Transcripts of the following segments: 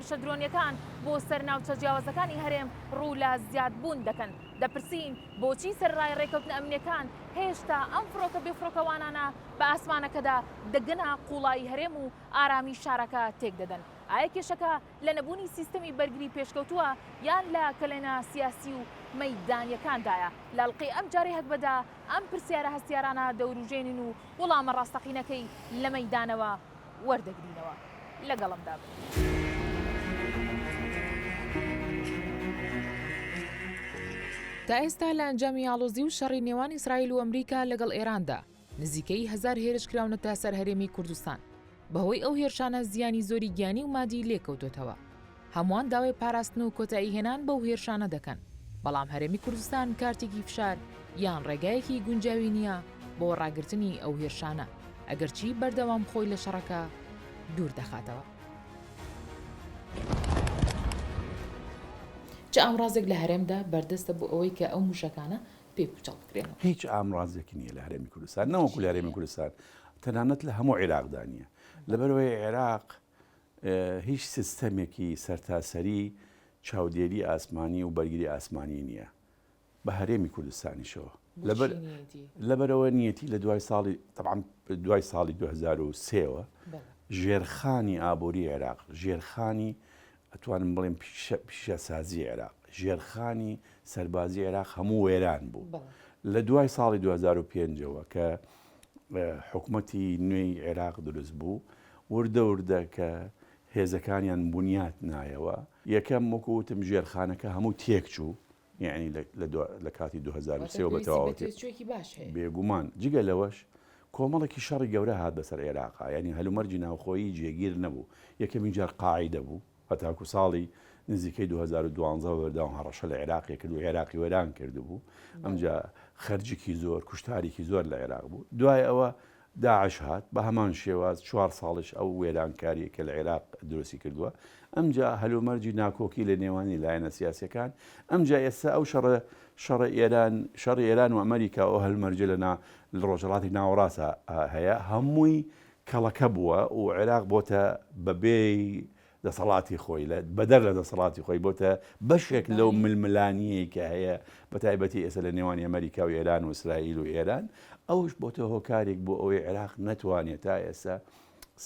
هێرشە درۆنیەکان بۆ سەرناوچە جیاوازەکانی هەرێم ڕوو لە زیادبوون دەکەن. دەپرسین بۆچی سەرڕای ڕێکەوتنە ئەمنیەکان هێشتا ئەم فڕۆکە بێفڕۆکەوانانە بە ئاسمانەکەدا دەگەنە قوڵایی هەرێم و ئارامی شارەکە تێک دەدەن. ئایا کێشەکە لە نەبوونی سیستەمی بەرگری پێشکەوتووە یان لە کەلێنە سیاسی و مەیدانیەکاندایە؟ لاڵقی ئەم جارەی هەکبەدا ئەم پرسیارە هەستیارانە دەوروژێنین و وەڵامە ڕاستەقینەکەی لە مەیدانەوە وەردەگرینەوە. لەگەڵمدا بن. تا ئێستا لە ئەنجامی ئاڵۆزی و شەڕی نێوان ئیسرائیل و ئەمریکا لەگەڵ ئێراندا نزیکەی 1000 هێرش کراونەتە سەر هەرێمی کوردستان. بەهۆی ئەو هێرشانە زیانی زۆری گیانی و مادی لێکەوتوتەوە. هەمووان داوای پاراستن و کۆتایی هێنان بەو هێرشانە دەکەن. بەڵام هەرێمی کوردستان کارتێکی فشار یان ڕێگایەکی گونجاوی نییە بۆ ڕاگررتنی ئەو هێرشانە ئەگەرچی بەردەوام خۆی لە شەڕەکە دوور دەخاتەوە. چ ئامڕازێک لە هەرێمدا بەردەستە بۆ ئەوەی کە ئەو موشەکانە پێ پوچەڵ بکرێنەوە؟ هیچ ئامڕازێکی نییە لە هەرێمی کوردستان، نەوەکو لە هەرێمی کوردستان، تەنانەت لە هەموو عێراقدا نیە. لەبەرەوەی عێراق هیچ سیستەمێکی سەرتاسەری چاودێری ئاسمانی و بەرگری ئاسمانی نییە بە هەرێمی کوردستانیشەوە. لەبەرەوە نیەتی لە دوای ساڵی 2003ەوە ژێرخانی ئابووری عێراق، ژێرخانی ئەتوانم بڵێم پیشەسازی عێراق، ژێرخانی سەربازی عێراق هەموو وێران بوو. لە دوای ساڵی 2005ەوە کە حکوومەتی نوێی عێراق دروست بوو، وردە کە هێزەکانیان بنیات نایەوە، یەکەم وەکوتم ژێرخانەکە هەموو تێک چوو، یعنی لە کاتی 2023 بەتەواوەتی بێگومان. جگە لەوەش کۆمەڵێکی شەڕی گەورە هات بەسەر عێراقا، ینی هەلومەرجی ناوخۆیی جێگیر نەبوو. یەکەمی جار قاعیدە بوو هەتاکو ساڵی نزیکەی 2012 بەردەوام هەڕەشە لە عێراقی کرد و عێراقی وێران کرده بوو. ئەمجا خەرجێکی زۆر، کوشتارێکی زۆر لە عێراق بوو. دوای ئەوە داعش هات بە هەمان شێواز 4 ساڵش ئەو وێرانکاریە کە لە عێراق دروستی کردووە. ئەمجا هەلومەرجی ناکۆکی لە نێوانی لایەنە سیاسەکان. ئەمجا ئێستا ئەو شەڕی ئێران و ئەمریکا ئەو هەلمەرجە لە ڕۆژهەڵاتی ناوەڕاستە هەیە، هەمووی کەڵەکە بووە و عێراق بۆتە بەبێی دەسەڵاتی خۆی بەدەر لە دەسەڵاتی خۆی بۆتە بەشێک لەو ململانیەی کە هەیە بە تایبەتی ئێستا لە نێوانی ئەمریکا و ئێران و ئیسرائیل و ئێران. ئەوش بۆتە هۆکارێک بۆ ئەوەی عێراق نەتوانێت تا ئێستا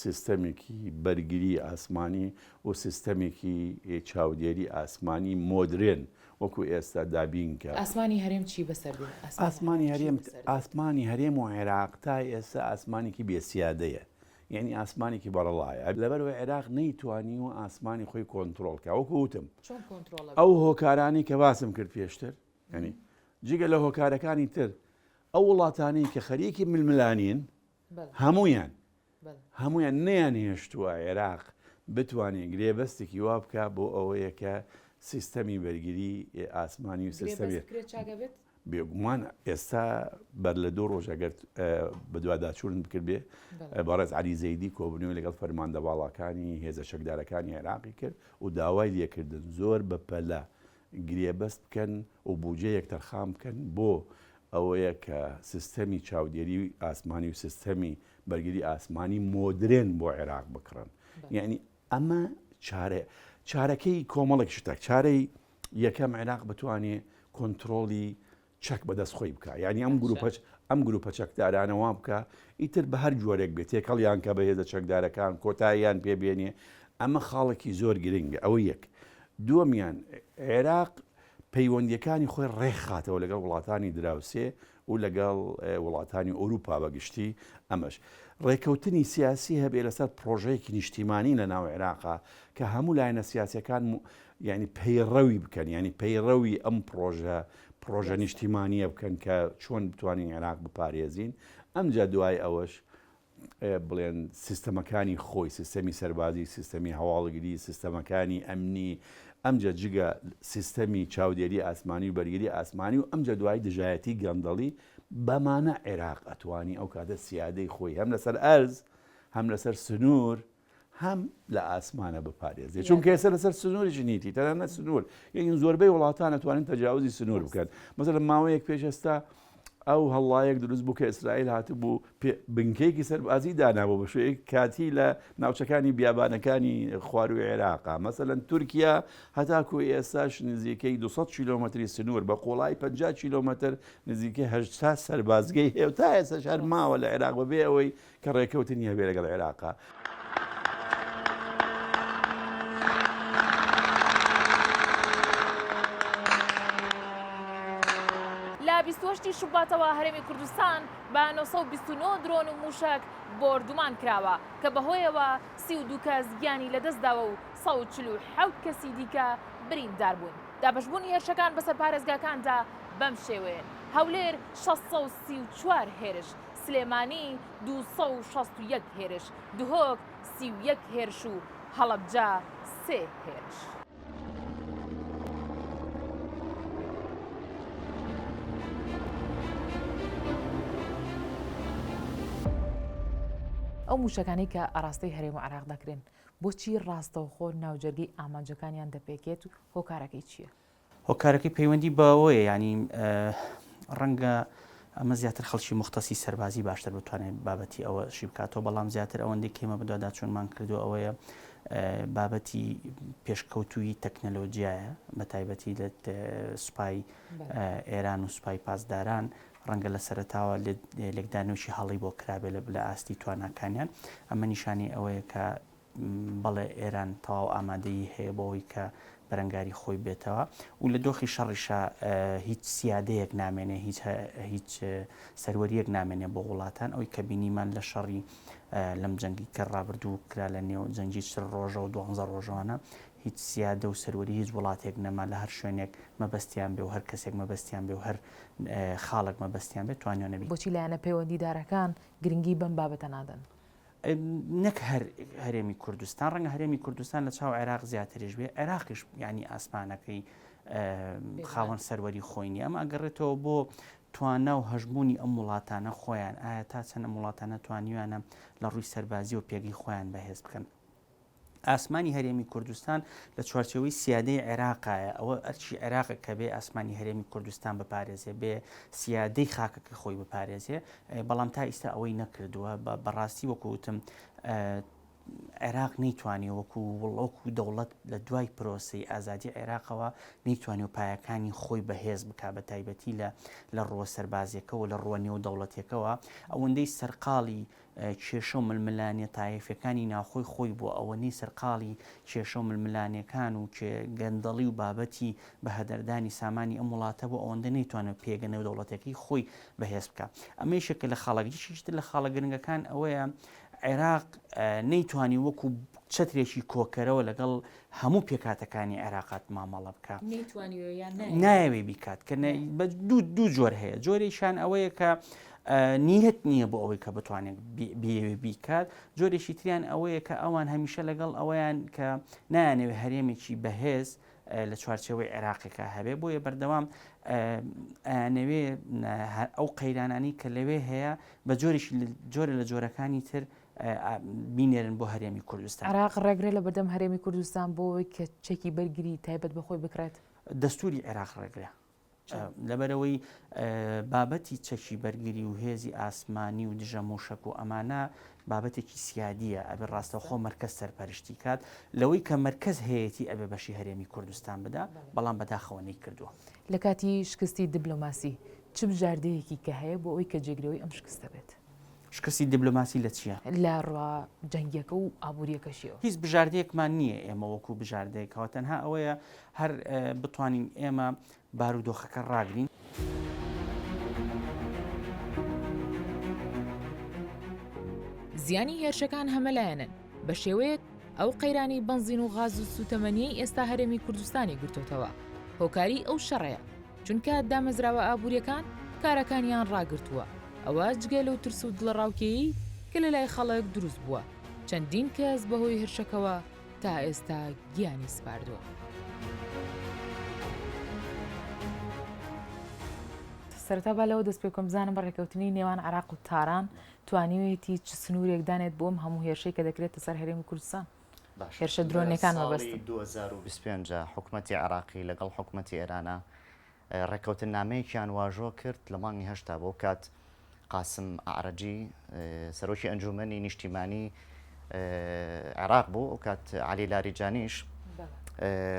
سیستەمێکی بەرگری ئاسمانی و سیستەمێکی چاودێری ئاسمانی مۆدرێن وەکو ئێستا دابینکە. ئاسمانی هەرێم چی بەسەر بێ؟ ئاسمانی هەرێم و عێراق تا ئێستا ئاسمانێکی بێسیادەیە، یعنی ئاسمانێکی بەڕەڵایە. لەبەرەوەی عێراق نەیتوانی و ئاسمانی خۆی کۆنتترۆلکە. وەکو وتم ئەو هۆکارانی کە باسم کرد پێشتر، ینی جگە لە هۆکارەکانی تر ئەو وڵاتانی کە خەریکی ململانین هەمویان نەیانهێشتووە عێراق بتوانێت گرێبەستێکی وا بکە بۆ ئەوەیە کە سیستەمی بەرگری ئاسمانی و سیستەمی بێگومان ئێستا بەر لە 2 ڕۆژ ئەگەر بەدواداچوون بکرد بێ بەڕێز عەلی زەیدی کۆبنەوەی لەگەڵ فەرماندەباڵەکانی هێزە شەکدارەکانی عێراقی کرد و داوای لێکردن زۆر بەپەلە گرێبەست بکەن و بودجەیەک تەرخام بکەن بۆ ئەوەیە کە سیستەمی چاودێری ئاسمانی و سیستەمی بەرگری ئاسمانی مۆدرێن بۆ عێراق بکڕن. یعنی ئەمە چارەکەی کۆمەڵێک شتێک، چارەی یەکەم عێراق بتوانێت کۆنتترۆلی چەک بەدەست خۆی بکە، یعنی ئەم گروپە چەکدارانەوە بکە ئیتر بە هەر جۆرێک بێت تێکەڵیان کە بە هێزە چەکدارەکان کۆتاییان پێبێنێ. ئەمە خاڵێکی زۆر گرنگە. ئەوە یەک. دووەمیان عێراق پەیوەندیەکانی خۆی ڕێکخاتەوە لەگەڵ وڵاتانی دراوسێ و لەگەڵ وڵاتانی ئەوروپا بەگشتی. ئەمەش ڕێکەوتنی سیاسی هەبێ لەسەر پرۆژەیەکی نیشتیمانی لە ناو عێراقا کە هەموو لایەنە سیاسەکان ینی پەیڕەوی بکەن، ینی پەیڕەوی ئەم پرۆژە نیشتیمانیە بکەن کە چۆن بتوانین عێراق بپارێزین. ئەمجا دوای ئەوەش بڵێن سیستەمەکانی خۆی، سیستەمی سەربازی، سیستەمی هەواڵگیری، سیستەمەکانی ئەمنی، ئەمجا جگە سیستەمی چاودێری ئاسمانی و بەرگری ئاسمانی و ئەمجا دوای دژایەتی گەندەڵی بەمانە عێراق ئەتوانی ئەو کاتە سیادەی خۆی هەم لەسەر ئەرز هەم لەسەر سنوور هەم لە ئاسمانە بپارێزێ. چونکە ئێستا لەسەر سنووریشی نیتی تەنانەت سنوور، یەکین زۆربەی وڵاتان ئەتوانن تەجاوزی سنوور بکەن. مەسەڵەن ماوەیەک پێش ئێستا ئەو هەڵڵایەک دروست بوو کە ئیسرائیل هاتبوو بنکەیەکی سەربازی دانابوو بە شوەیە کاتی لە ناوچەکانی بیابانەکانی خواروی عێراقا مەسەلەن تورکیا هەتاکو ئێستاش نزیکەی 200 کیلۆمەتری سنوور بە قۆڵای 50 کیلۆمەتر نزیکەی 80 سەربازگەی هێو تا ئێستاش هەر ماوە لە عێراق بەبێ ئەوەی کە ڕێکەوتنی هەبێ لەگەڵ عێراقا. لە 28 شوباتەوە هەرێمی کوردستان بە 929 درۆن و موشک بۆردومان کراوە کە بەهۆیەوە 32 کەس گیانی لەدەستداوە و 147 کەسی دیکە بریندار بوون. دابەشبوونی هێرشەکان بەسەر پارێزگاکاندا بەم شێوەیەن: هەولێر 634 هێرش، سلێمانی 261 هێرش، دهۆک 31 هێرش و هەڵەبجە 3 هێرش. ئەو موشەکانی کە ئاراستەی هەرێم و عێراق دەکرێن بۆچی ڕاستەوخۆ ناوجەرگەی ئامانجەکانیان دەپێکێت و هۆکارەکەی چییە؟ هۆکارەکەی پەیوەندی بەوەیە، ینی ڕەنگە ئەمە زیاتر خەڵکی مختصی سەربازی باشتر بتوانێت بابەتی ئەوەشی بکاتەوە، بەڵام زیاتر ئەوەندەی کێمە بەدوادا چۆنمان کردو ئەوەیە بابەتی پێشکەوتووی تەکنەلۆجیایە بە تایبەتی لە سوپای ئێران و سوپای پاسداران ڕەنگە لە سەرتاوە لێکدانەوەی هەڵی بۆ کرابێ لە ئاستی تواناکانیان. ئەمە نیشانی ئەوەیە کە بەڵێ ئێران تەواو ئامادەی هەیە بۆەوەی کە بەرەنگاری خۆی بێتەوە و لە دۆخی شەڕیشە هیچ سیادەیەک نامێنێ، هیچ سەروەریەک نامێنێ بۆ وڵاتان. ئەوەی کە بینیمان لە شەڕی لەم جەنگی کە ڕابردوو کرا لە نێو جەنگی 40 ڕۆژە و 12 ڕۆژەوانە هیچ سیادە و سەروەری هیچ وڵاتێک نەما لە هەر شوێنێک مەبەستیان بێ و هەر کەسێک مەبەستیان بێ و هەر خاڵک مەبەستیان بێت توانیانەبی. بۆچی لایەنە پەیوەندیدارەکان گرنگی بەم بابەتە نادەن؟ نەک هەرێمی کوردستان، ڕەنگە هەرێمی کوردستان لە چاو عێراق زیاتریش بێ، عێراقیش ینی ئاسمانەکەی خاوەن سەروەری خۆی نیە. ئەمە ئەگەڕێتەوە بۆ توانە و هەژبوونی ئەم وڵاتانە خۆیان، ئایا تا چەند ئەم وڵاتانە توانیوانە لە ڕووی سەربازی و پێگەی خۆیان بەهێز بکەن. ئاسمانی هەرێمی کوردستان لە چوارچەوەی سیادەی عێراقایە، ئەوە ئەرچی عێراقە کە بێ ئاسمانی هەرێمی کوردستان بپارێزێ، بێ سیادەی خاکەکە خۆی بپارێزێ، بەڵام تا ئیستا ئەوەی نەکردووە. بەڕاستی وەکوتم عێراق نەیتوانێ وەکو دەوڵەت لە دوای پرۆسی ئازادی عێراقەوە نەیتوانێت و پایەکانی خۆی بەهێز بک بە تایبەتی لە ڕۆوە سەربازیەکەەوە لە ڕوە نێو دەوڵەتێکەوە ئەوەندەی سەرقاڵی کێشە و ململانیە تایفەکانی ناخۆی خۆی بۆ ئەوەنەی سەرقاڵی کێشە و ململانیەکان و گەندەڵی و بابەتی بە هەدەردانی سامانی ئەم وڵاتە بۆ ئەوەندە نەیتوانێت پێگەنە و دەوڵەتەکەی خۆی بەهێز بکە. ئەمەیشەکە لە خاڵێکیشتر لە خاڵە گرنگەکان ئەوەیە عێراق نەیتوانی وەکو چەترێکی کۆکەرەوە لەگەڵ هەموو پێکاتەکانی عێراقات مامەڵە بکە، نایەوێ بیکات کە دوو جۆر هەیە. جۆرێکیان ئەوەیە کە نیەت نییە بۆ ئەوەی کە بتوانێت بێوێ بیکات، جۆرێکی تریان ئەوەیە کە ئەوان هەمیشە لەگەڵ ئەوەیان کە نایانەوێ هەرێمێکی بەهێز لە چوارچەوەی عێراقێکە هەبێ، بۆیە بەردەوام ئەیانەوێ ئەو قەیرانانی کە لەوێ هەیە بە جۆرە لە جۆرەکانی تر بینێرن بۆ هەرێمی کوردستان. عێراق ڕێگرێ لە بەردەم هەرێمی کوردستان بۆەوەی کە چەکی بەرگری تایبەت بەخۆی بکرێت. دەستوری عێراق ڕێگرە لەبەرەوەی بابەتی چەکی بەرگری و هێزی ئاسمانی و دژە موشک و ئەمانە بابەتێکی سیادیە، ئەبێ ڕاستەوخۆ مەرکەز سەرپەرشتی کات لەوەی کە مەرکەز هەیەی ئەبێ بەشی هەرێمی کوردستان بدا، بەڵام بەداخەوەنەی کردووە. لە کاتی شکستی دیبلۆماسی چ بژاردەیەکی کە هەیە بۆ ئەوی کە جێگرەوەی ئەم شکستە بێت؟ شکستی دیبلۆماسی لە چییە؟ لە ڕوا جەنگیەکە و ئابوووریەکەشیەوە. هیچ بژاردەیەکمان نییە ئێمە وەکو بژاردەیەکەوە، تەنها ئەوەیە هەر بتوانین ئێمە بارودۆخەکە ڕاگرین. زیانی هێرشەکان هەمەلایەنن بە شێوەیەک ئەو قەیرانی بنزین و غاز و سوتەمەنیەی ئێستا هەرێمی کوردستانی گرتوتەوە. هۆکاری ئەو شەڕەیە چونکە دامەزراوە ئابوووریەکان کارەکانیان ڕاگرتووە. ئەوە جگە لەو ترس و دڵڕاوکێیی کە لە لای خەڵک دروست بووە. چەندین کەس بەهۆی هێرشەکەوە تا ئێستا گیانی سپاردووە. سەرەتا با لەوە دەست پێ کۆم بزانم بە ڕێکەوتنی نێوان عێراق و تاران توانیوێتی چ سنوورێک دانێت بۆم هەموو هێرشەی کە دەکرێتە سەر هەرێمی کوردستان؟ هێرشە درۆنیەکان مەبەستن. 2025 حکوومەتی عێراقی لەگەڵ حکوومەتی ئێرانە ڕێکەوتن نامەیەکیان واژۆ کرد لە مانگی هەشتا بۆ کات قاسم عرەجی سەرۆکی ئەنجومەنی نیشتیمانی عێراق بوو ئەو کات عەلی لاریجانیش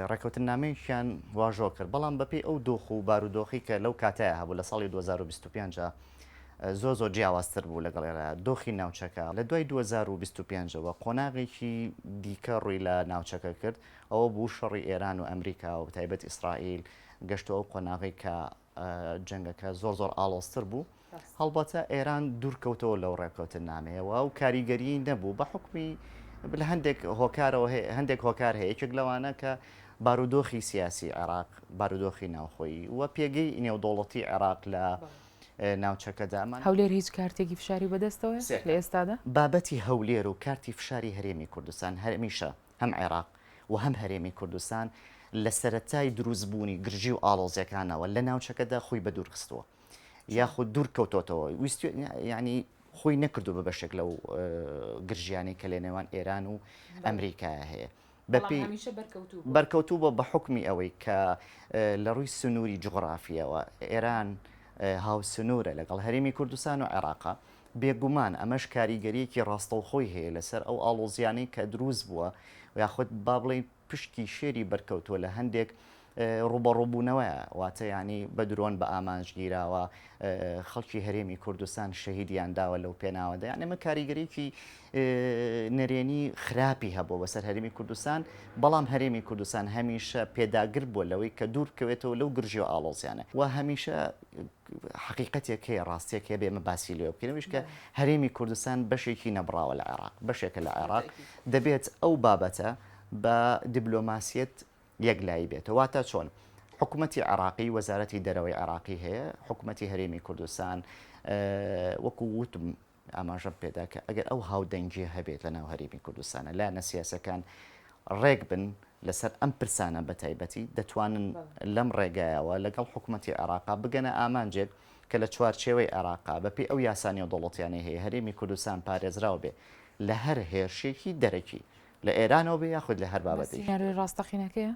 ڕێکەوتن نامەیەکیان واژۆ کرد بەڵام بەپێی ئەو دۆخ و بارودۆخی کە لەو کاتەیە هەبوو لە ساڵی 2025 زۆر جیاوازتر بوو لەگەڵ ئێرە دۆخی ناوچەکە لە دوای 2025ەوە قۆناغێکی دیکە ڕووی لە ناوچەکە کرد ئەوە بوو شەڕی ئێران و ئەمریکا و تایبەت ئیسرائیل گەشتەوە قۆناغی کە جەنگەکە زۆر ئاڵۆزتر بوو هەڵبەتە ئێران دوورکەوتەوە لەو ڕێکەوتن نامەیەوە و کاریگەری نەبوو بە حکمی لە هەندێک هۆکارەوە هەندێک هۆکار هەیە یەکێک لەوانە کە بارودۆخی سیاسی عێراق بارودۆخی ناوخۆیی وە پێگەی نێودوڵەتی عێراق لە ناوچەکەدامان هەولێر هیچ کارتێکی فشاری بەدەستەوە لە ئێستادا بابەتی هەولێر و کارتی فشاری هەرێمی کوردستان هەمیشە هەم عێراق و هەم هەرێمی کوردستان لە سەرەتای دروستبوونی گرژی و ئاڵۆزیەکانەوە لە ناوچەکەدا خۆی بە دوورخستووە یاخود دوور کەوتۆتەوە ویستی ینی خۆی نەکردو بە بەشێک لەو گرژیانی کە لە نێوان ئێران و ئەمریکا هەیە بەرکەوتوو بە بە حکمی ئەوەی کە لە ڕووی سنووری جغرافیەوە ئێران هاوسنوورە لەگەڵ هەرێمی کوردستان و عێراقا بێگومان ئەمەش کاریگەریەکی ڕاستەوخۆی هەیە لەسەر ئەو ئاڵۆزیانی کە دروست بووە و یاخود با بڵێن پشتی شێری بەرکەوتووە لە هەندێک ڕوبەڕووبوونەوەیە واتە ینی بە درۆن بە ئامانجگیراوە خەڵکی هەرێمی کوردستان شەهیدیان داوە لەو پێناوەدا یان ئەمە کاریگەریکی نەرێنی خراپی هەبوو بەسەر هەرێمی کوردستان بەڵام هەرێمی کوردستان هەمیشە پێداگر بووە لەوەی کە دوورکەوێتەوە لەو گرژی و ئاڵۆزیانە و هەمیشە حقیقەتێک هەیە ڕاستیەک هەیە بێمە باسی لێ بکەینەوەش کە هەرێمی کوردستان بەشێکی نەبراوە لە عێراق بەشێکە لە عێراق دەبێت ئەو بابەتە بە دیبلۆماسیەت یەکلایی بێتەوە واتە چۆن حکوومەتی عراقی وەزارەتی دەرەوەی عراقی هەیە حکوومەتی هەرێمی کوردستان وەکو وتم ئاماژە پێدا کە ئەگەر ئەو هاودەنگی هەبێت لە ناو هەرێمی کوردستانە لا نەسیاسەکان ڕێک بن لەسەر ئەم پرسانە بە تایبەتی دەتوانن لەم ڕێگایەوە لەگەڵ حکوومەتی عراقا بگەنە ئامانجێک کە لە چوارچێوەی عراقا بەپێی ئەو یاسانی و دەوڵەتیانی هەیە هەرێمی کوردستان پارێزراوە بێ لە هەر هێرشێکی دەرەکی لە ئێرانەوە بێ یاخود لە هەر بابەتی ڕاستەقینەکەیە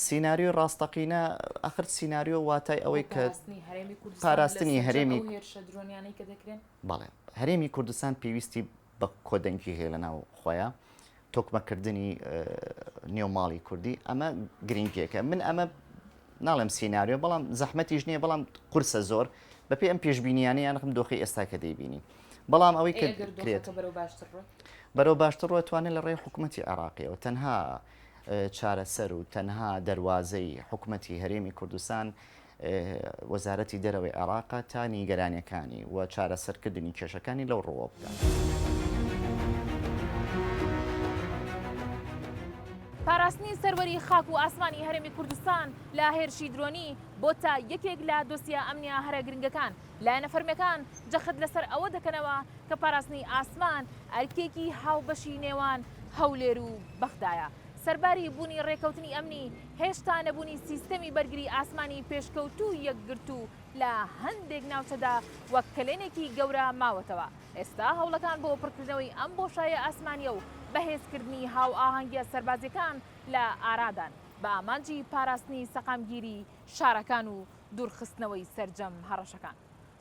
سیناریۆ ڕاستەقینە ئەخر سیناریۆ واتای ئەوەی کە پاراستنی هەرێمی بەڵێ هەرێمی کوردستان پێویستی بە کۆدەنگی هەیە لە ناو خۆیان تۆکمەکردنی نێوماڵی کوردی ئەمە گرنگیەکە من ئەمە ناڵێم سیناریۆ بەڵام زەحمەتیش نییە بەڵام قورسە زۆر بەپێ ئەم پێشبینیانەیان نەخم دۆخی ئێستا کە دەیبینی بەڵام ئەوەی کرێت بەرەو باشتر ڕۆتوانێت لە ڕێی حکوومەتی عراقیەوە تەنها چارەسەر و تەنها دەواازەی حکوومەتی هەرێمی کوردستان وەزارەتی دەرەوەی عێراقا تا نیگەرانیەکانی و چارەسەرکردنی کێشەکانی لەو ڕۆوە بکەن. پاراستنی سەروەری خاک و ئاسمانی هەرێمی کوردستان لە هێرشی درۆنی بۆ تا یەکێک لە دۆسیە ئەمنیە هەرە گرنگەکان لایەنە فەرمیەکان جەخت لەسەر ئەوە دەکەنەوە کە پاراستنی ئاسمان ئەرکێکی هاوبەشی نێوان هەولێر و بەختایە. سەرباری بوونی ڕێکەوتنی ئەمنی هێشتا نەبوونی سیستەمی بەرگری ئاسمانی پێشکەوتوو یەکگرتو لە هەندێک ناوچەدا وەک کلێنێکی گەورە ماوەتەوە. ئێستا هەوڵەکان بۆ پڕکردنەوەی ئەم بۆشایە ئاسمانیە و بەهێزکردنی هاو ئاهەنگیە سەربازیەکان لە ئارادان بە ئامانجی پاراستنی سەقامگیری شارەکان و دوورخستنەوەی سەرجەم هەڕەشەکان.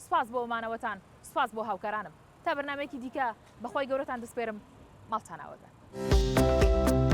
سوپاس بۆ ئەمانەوەتان، سوپاس بۆ هاوکارانم. تا بەرنامەیەکی دیکە بەخۆی گەورەتان دەسپێرم، ماڵتان ئاوەدە.